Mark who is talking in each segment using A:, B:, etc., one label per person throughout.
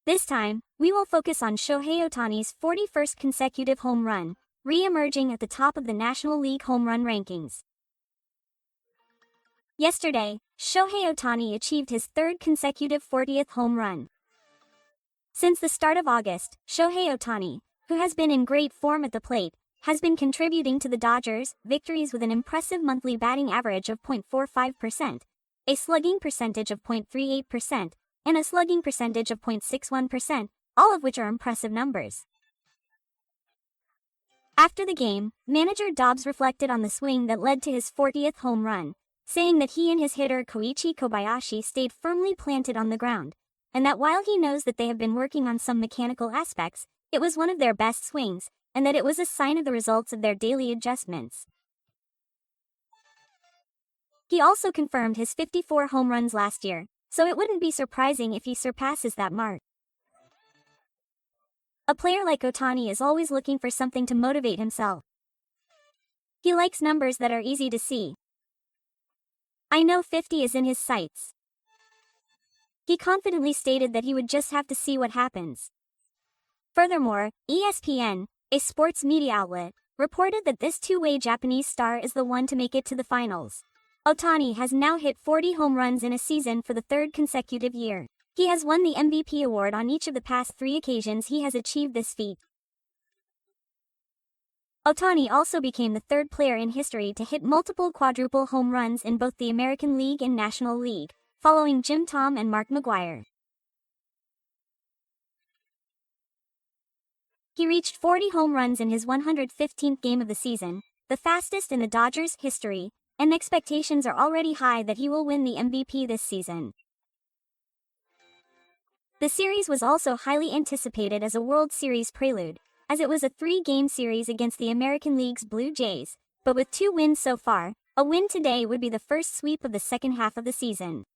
A: This time, we will focus on Shohei Ohtani's 41st consecutive home run, re-emerging at the top of the National League home run rankings. Yesterday, Shohei Ohtani achieved his third consecutive 40th home run. Since the start of August, Shohei Ohtani, who has been in great form at the plate, has been contributing to the Dodgers' victories with an impressive monthly batting average of .45%, a slugging percentage of .38%, and a slugging percentage of .61%, all of which are impressive numbers. After the game, manager Dobbs reflected on the swing that led to his 40th home run, saying that he and his hitter Koichi Kobayashi stayed firmly planted on the ground, and that while he knows that they have been working on some mechanical aspects, it was one of their best swings, and that it was a sign of the results of their daily adjustments. He also confirmed his 54 home runs last year, so it wouldn't be surprising if he surpasses that mark. A player like Ohtani is always looking for something to motivate himself. He likes numbers that are easy to see. I know 50 is in his sights. He confidently stated that he would just have to see what happens. Furthermore, ESPN, a sports media outlet, reported that this two-way Japanese star is the one to make it to the finals. Ohtani has now hit 40 home runs in a season for the third consecutive year. He has won the MVP award on each of the past 3 occasions he has achieved this feat. Ohtani also became the third player in history to hit multiple quadruple home runs in both the American League and National League, following Jim Thome and Mark McGwire. He reached 40 home runs in his 115th game of the season, the fastest in the Dodgers' history, and expectations are already high that he will win the MVP this season. The series was also highly anticipated as a World Series prelude, as it was a 3-game series against the American League's Blue Jays, but with 2 wins so far, a win today would be the first sweep of the second half of the season.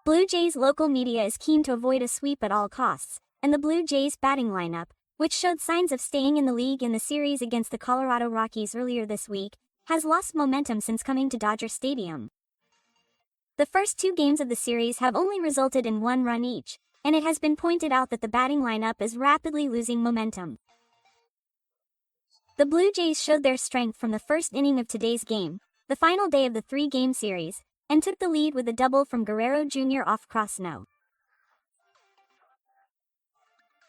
A: Blue Jays local media is keen to avoid a sweep at all costs, and the Blue Jays batting lineup, which showed signs of staying in the league in the series against the Colorado Rockies earlier this week, has lost momentum since coming to Dodger Stadium. The first 2 games of the series have only resulted in 1 run each, and it has been pointed out that the batting lineup is rapidly losing momentum. The Blue Jays showed their strength from the first inning of today's game, the final day of the 3-game series, and took the lead with a double from Guerrero Jr. off cross snow.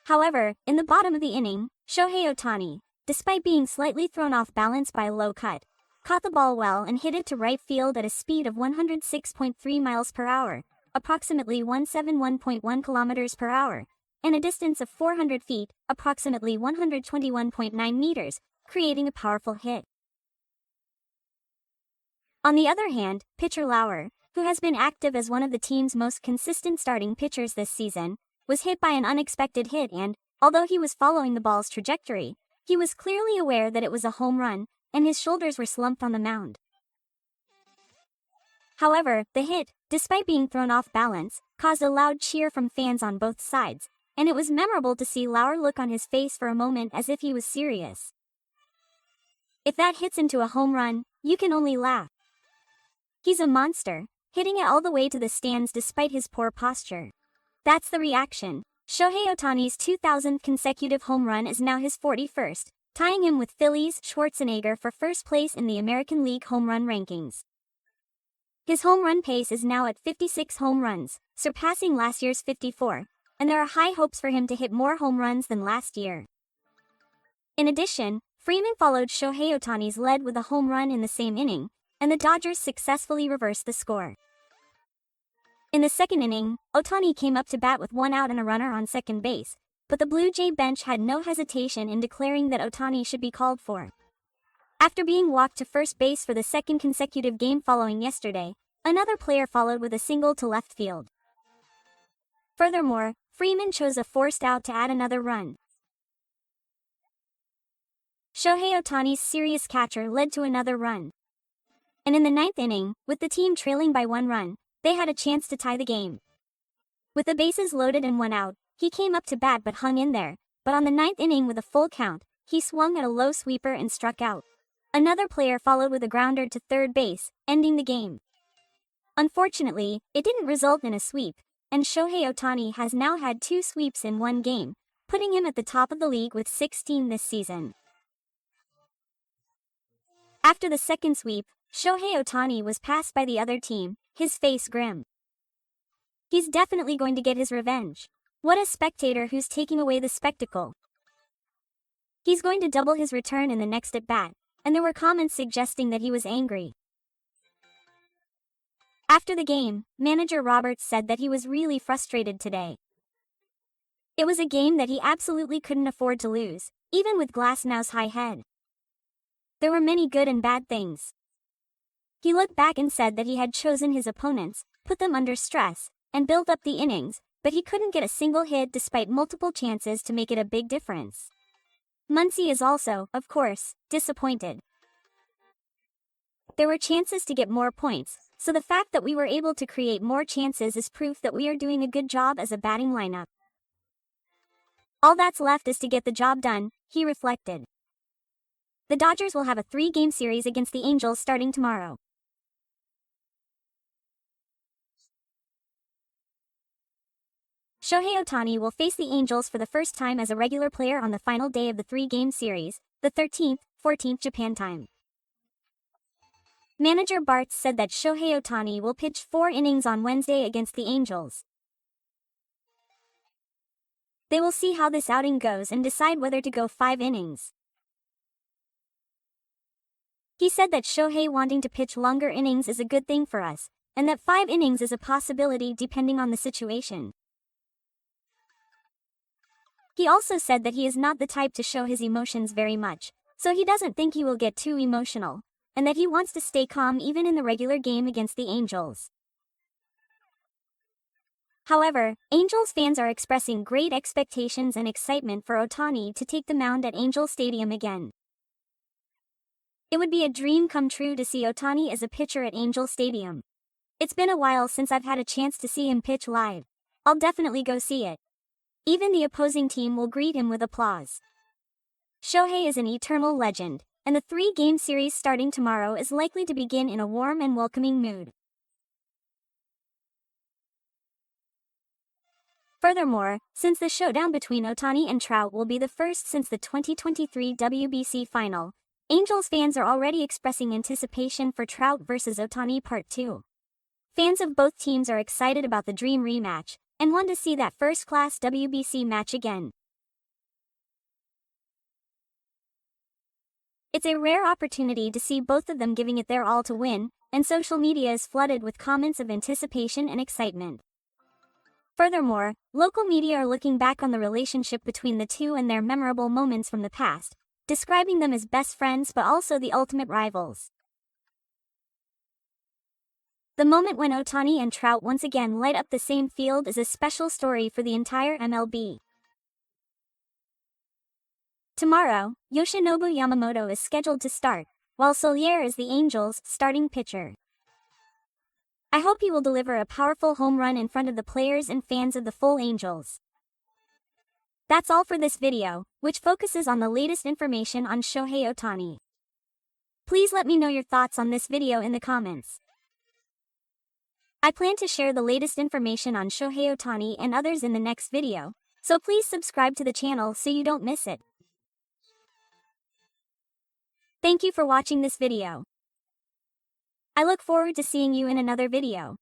A: However, in the bottom of the inning, Shohei Ohtani, despite being slightly thrown off balance by a low cut, caught the ball well and hit it to right field at a speed of 106.3 miles per hour, approximately 171.1 kilometers per hour, and a distance of 400 feet, approximately 121.9 meters, creating a powerful hit. On the other hand, pitcher Lauer, who has been active as one of the team's most consistent starting pitchers this season, was hit by an unexpected hit and, although he was following the ball's trajectory, he was clearly aware that it was a home run, and his shoulders were slumped on the mound. However, the hit, despite being thrown off balance, caused a loud cheer from fans on both sides, and it was memorable to see Lauer look on his face for a moment as if he was serious. If that hits into a home run, you can only laugh. He's a monster, hitting it all the way to the stands despite his poor posture. That's the reaction. Shohei Ohtani's 2,000th consecutive home run is now his 41st, tying him with Phillies' Schwarzenegger for first place in the American League home run rankings. His home run pace is now at 56 home runs, surpassing last year's 54, and there are high hopes for him to hit more home runs than last year. In addition, Freeman followed Shohei Ohtani's lead with a home run in the same inning, and the Dodgers successfully reversed the score. In the second inning, Ohtani came up to bat with 1 out and a runner on second base, but the Blue Jay bench had no hesitation in declaring that Ohtani should be called for. After being walked to first base for the second consecutive game following yesterday, another player followed with a single to left field. Furthermore, Freeman chose a forced out to add another run. Shohei Ohtani's serious catcher led to another run. And in the 9th inning, with the team trailing by 1 run, they had a chance to tie the game. With the bases loaded and 1 out, he came up to bat but hung in there, but on the 9th inning with a full count, he swung at a low sweeper and struck out. Another player followed with a grounder to third base, ending the game. Unfortunately, it didn't result in a sweep, and Shohei Ohtani has now had 2 sweeps in one game, putting him at the top of the league with 16 this season. After the second sweep, Shohei Ohtani was passed by the other team, his face grim. He's definitely going to get his revenge. What a spectator who's taking away the spectacle. He's going to double his return in the next at-bat, and there were comments suggesting that he was angry. After the game, manager Roberts said that he was really frustrated today. It was a game that he absolutely couldn't afford to lose, even with Glasnow's high head. There were many good and bad things. He looked back and said that he had chosen his opponents, put them under stress, and built up the innings, but he couldn't get a single hit despite multiple chances to make it a big difference. Muncy is also, of course, disappointed. There were chances to get more points, so the fact that we were able to create more chances is proof that we are doing a good job as a batting lineup. All that's left is to get the job done, he reflected. The Dodgers will have a 3-game series against the Angels starting tomorrow. Shohei Ohtani will face the Angels for the first time as a regular player on the final day of the 3-game series, the 13th, 14th Japan time. Manager Bartz said that Shohei Ohtani will pitch 4 innings on Wednesday against the Angels. They will see how this outing goes and decide whether to go 5 innings. He said that Shohei wanting to pitch longer innings is a good thing for us, and that 5 innings is a possibility depending on the situation. He also said that he is not the type to show his emotions very much, so he doesn't think he will get too emotional, and that he wants to stay calm even in the regular game against the Angels. However, Angels fans are expressing great expectations and excitement for Ohtani to take the mound at Angel Stadium again. It would be a dream come true to see Ohtani as a pitcher at Angel Stadium. It's been a while since I've had a chance to see him pitch live. I'll definitely go see it. Even the opposing team will greet him with applause. Shohei is an eternal legend, and the 3-game series starting tomorrow is likely to begin in a warm and welcoming mood. Furthermore, since the showdown between Ohtani and Trout will be the first since the 2023 WBC final, Angels fans are already expressing anticipation for Trout vs. Ohtani Part 2. Fans of both teams are excited about the dream rematch, and want to see that first-class WBC match again. It's a rare opportunity to see both of them giving it their all to win, and social media is flooded with comments of anticipation and excitement. Furthermore, local media are looking back on the relationship between the two and their memorable moments from the past, describing them as best friends but also the ultimate rivals. The moment when Ohtani and Trout once again light up the same field is a special story for the entire MLB. Tomorrow, Yoshinobu Yamamoto is scheduled to start, while Solier is the Angels' starting pitcher. I hope he will deliver a powerful home run in front of the players and fans of the full Angels. That's all for this video, which focuses on the latest information on Shohei Ohtani. Please let me know your thoughts on this video in the comments. I plan to share the latest information on Shohei Ohtani and others in the next video, so please subscribe to the channel so you don't miss it. Thank you for watching this video. I look forward to seeing you in another video.